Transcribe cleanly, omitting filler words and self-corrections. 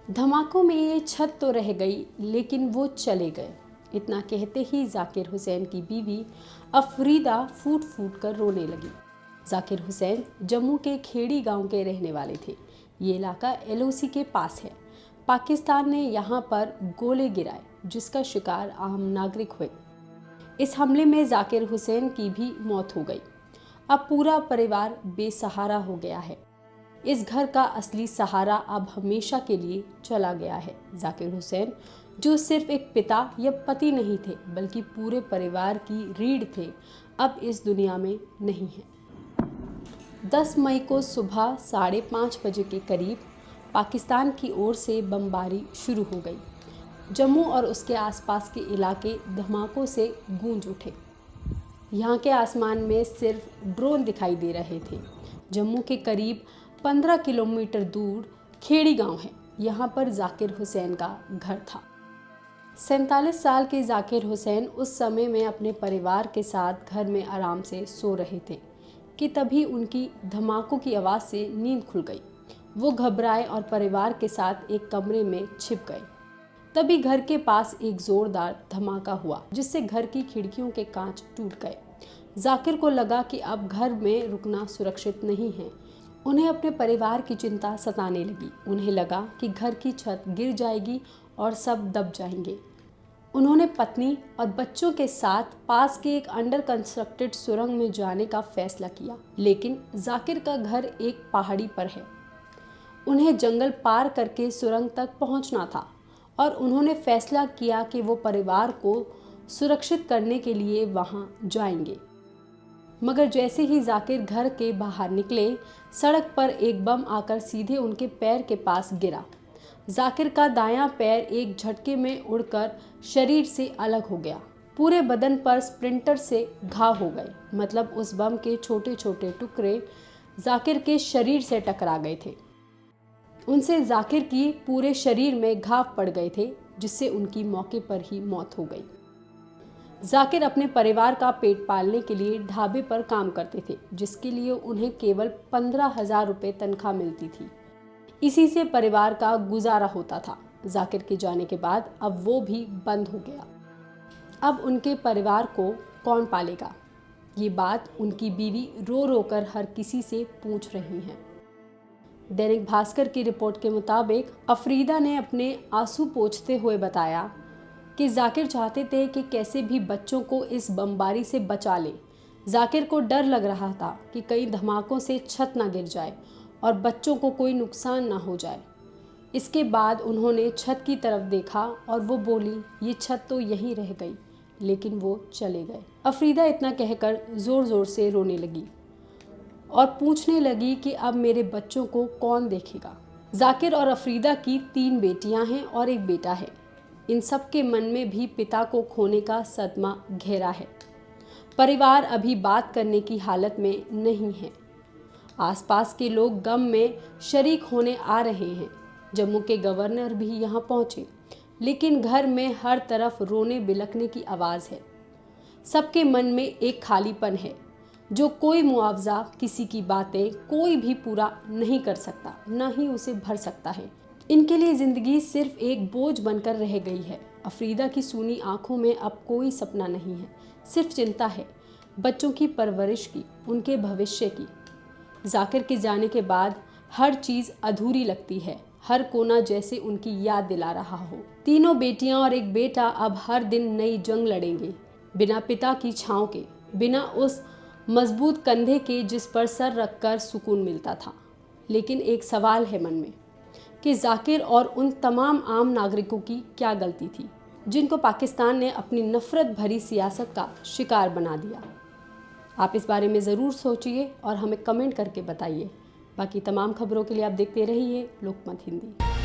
धमाकों में ये छत तो रह गई, लेकिन वो चले गए। इतना कहते ही जाकिर हुसैन की बीवी अफरीदा फूट फूट कर रोने लगी। जाकिर हुसैन जम्मू के खेड़ी गांव के रहने वाले थे। ये इलाका एलओसी के पास है। पाकिस्तान ने यहाँ पर गोले गिराए, जिसका शिकार आम नागरिक हुए। इस हमले में जाकिर हुसैन की भी मौत हो गई। अब पूरा परिवार बेसहारा हो गया है। इस घर का असली सहारा अब हमेशा के लिए चला गया है। जाकिर हुसैन जो सिर्फ एक पिता या पति नहीं थे, बल्कि पूरे परिवार की रीढ़ थे, अब इस दुनिया में नहीं है। 10 मई को सुबह 5:30 बजे के करीब पाकिस्तान की ओर से बमबारी शुरू हो गई। जम्मू और उसके आसपास के इलाके धमाकों से गूंज उठे। यहाँ के आसमान में सिर्फ ड्रोन दिखाई दे रहे थे। जम्मू के करीब 15 किलोमीटर दूर खेड़ी गांव है। यहाँ पर जाकिर हुसैन का घर था। 47 साल के जाकिर हुसैन उस समय में अपने परिवार के साथ घर में आराम से सो रहे थे कि तभी उनकी धमाकों की आवाज़ से नींद खुल गई। वो घबराए और परिवार के साथ एक कमरे में छिप गए। तभी घर के पास एक जोरदार धमाका हुआ, जिससे घर की खिड़कियों के कांच टूट गए। जाकिर को लगा कि अब घर में रुकना सुरक्षित नहीं है। उन्हें अपने परिवार की चिंता सताने लगी। उन्हें लगा कि घर की छत गिर जाएगी और सब दब जाएंगे। उन्होंने पत्नी और बच्चों के साथ पास के एक अंडर कंस्ट्रक्टेड सुरंग में जाने का फैसला किया, लेकिन जाकिर का घर एक पहाड़ी पर है। उन्हें जंगल पार करके सुरंग तक पहुंचना था और उन्होंने फैसला किया कि वो परिवार को सुरक्षित करने के लिए वहां जाएंगे। मगर जैसे ही जाकिर घर के बाहर निकले, सड़क पर एक बम आकर सीधे उनके पैर के पास गिरा। जाकिर का दायां पैर एक झटके में उड़कर शरीर से अलग हो गया। पूरे बदन पर स्प्लिंटर से घाव हो गए, मतलब उस बम के छोटे छोटे टुकड़े जाकिर के शरीर से टकरा गए थे। उनसे जाकिर की पूरे शरीर में घाव पड़ गए थे, जिससे उनकी मौके पर ही मौत हो गई। जाकिर अपने परिवार का पेट पालने के लिए ढाबे पर काम करते थे, जिसके लिए उन्हें केवल 15,000 रुपये तनख्वाह मिलती थी। इसी से परिवार का गुजारा होता था। जाकिर के जाने के बाद अब वो भी बंद हो गया। अब उनके परिवार को कौन पालेगा? ये बात उनकी बीवी रो रो कर हर किसी से पूछ रही हैं। दैनिक भास्कर की रिपोर्ट के मुताबिक अफरीदा ने अपने आंसू पोंछते हुए बताया कि जाकिर चाहते थे कि कैसे भी बच्चों को इस बमबारी से बचा ले। जाकिर को डर लग रहा था कि कई धमाकों से छत ना गिर जाए और बच्चों को कोई नुकसान ना हो जाए। इसके बाद उन्होंने छत की तरफ देखा और वो बोली, ये छत तो यहीं रह गई, लेकिन वो चले गए। अफरीदा इतना कहकर ज़ोर ज़ोर से रोने लगी और पूछने लगी कि अब मेरे बच्चों को कौन देखेगा। जाकिर और अफरीदा की 3 बेटियां हैं और एक बेटा है। इन सब के मन में भी पिता को खोने का सदमा गहरा है। परिवार अभी बात करने की हालत में नहीं है। आसपास के लोग गम में शरीक होने आ रहे हैं। जम्मू के गवर्नर भी यहाँ पहुँचे, लेकिन घर में हर तरफ रोने बिलखने की आवाज़ है। सबके मन में एक खालीपन है जो कोई मुआवजा, किसी की बातें कोई भी पूरा नहीं कर सकता, ना ही उसे भर सकता है। इनके लिए ज़िंदगी सिर्फ एक बोझ बनकर रह गई है। अफरीदा की सूनी आंखों में अब कोई सपना नहीं है, सिर्फ चिंता है बच्चों की परवरिश की, उनके भविष्य की। जाकिर के जाने के बाद हर चीज़ अधूरी लगती है। हर कोना जैसे उनकी याद दिला रहा हो। तीनों बेटियां और एक बेटा अब हर दिन नई जंग लड़ेंगे, बिना पिता की छांव के, बिना उस मजबूत कंधे के जिस पर सर रखकर सुकून मिलता था। लेकिन एक सवाल है मन में कि जाकिर और उन तमाम आम नागरिकों की क्या गलती थी, जिनको पाकिस्तान ने अपनी नफरत भरी सियासत का शिकार बना दिया। आप इस बारे में ज़रूर सोचिए और हमें कमेंट करके बताइए। बाकी तमाम खबरों के लिए आप देखते रहिए लोकमत हिंदी।